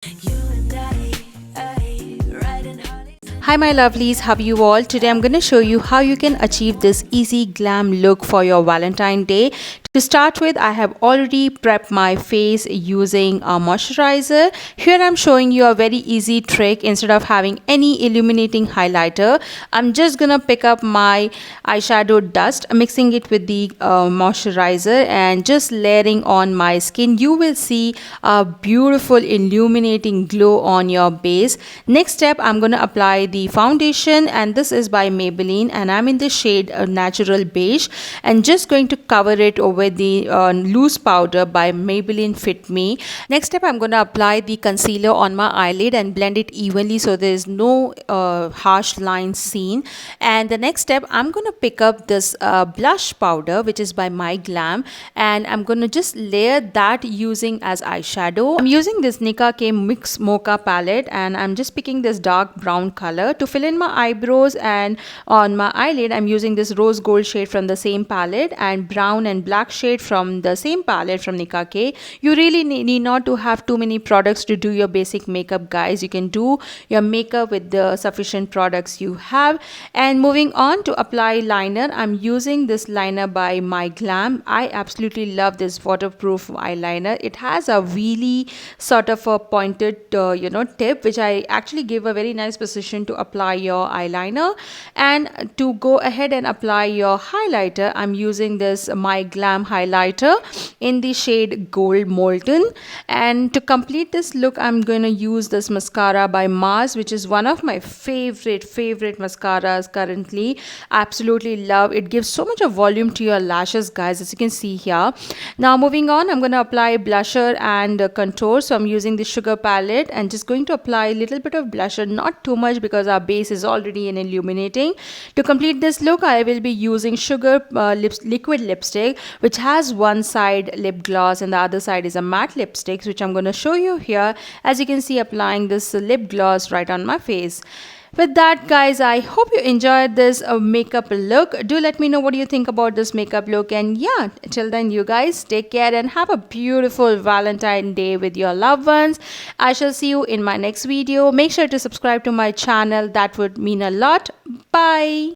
Hi my lovelies, how are you all? Today I'm going to show you how you can achieve this easy glam look for your Valentine Day. To start with, I have already prepped my face using a moisturizer. Here I'm showing you a very easy trick. Instead of having any illuminating highlighter, I'm just going to pick up my eyeshadow dust, mixing it with the moisturizer and just layering on my skin. You will see a beautiful illuminating glow on your base. Next step, I'm going to apply the foundation, and this is by Maybelline and I'm in the shade natural beige, and just going to cover it with the loose powder by Maybelline Fit Me. Next step, I'm going to apply the concealer on my eyelid and blend it evenly so there is no harsh lines seen. And the next step, I'm going to pick up this blush powder which is by MyGlamm, and I'm going to just layer that using as eyeshadow. I'm using this Nicka K Mix Mocha palette and I'm just picking this dark brown color to fill in my eyebrows, and on my eyelid I'm using this rose gold shade from the same palette and brown and black shade from the same palette from Nicka K. You really need not to have too many products to do your basic makeup, guys. You can do your makeup with the sufficient products you have. And moving on to apply liner, I'm using this liner by MyGlamm. I absolutely love this waterproof eyeliner. It has a Wheelie sort of a pointed tip, which I actually give a very nice position to apply your eyeliner. And to go ahead and apply your highlighter, I'm using this MyGlamm highlighter in the shade Gold Molten. And to complete this look, I'm going to use this mascara by Mars, which is one of my favorite mascaras currently. Absolutely love it. Gives so much of volume to your lashes, guys, as you can see here. Now moving on, I'm going to apply blusher and contour. So I'm using the sugar palette and just going to apply a little bit of blusher, not too much because our base is already an illuminating. To complete this look, I will be using sugar liquid lipstick, which has one side lip gloss and the other side is a matte lipstick, which I'm going to show you here. As you can see, applying this lip gloss right on my face. With that, guys, I hope you enjoyed this makeup look. Do let me know what you think about this makeup look. And yeah, till then, you guys take care and have a beautiful Valentine Day with your loved ones. I shall see you in my next video. Make sure to subscribe to my channel. That would mean a lot. Bye.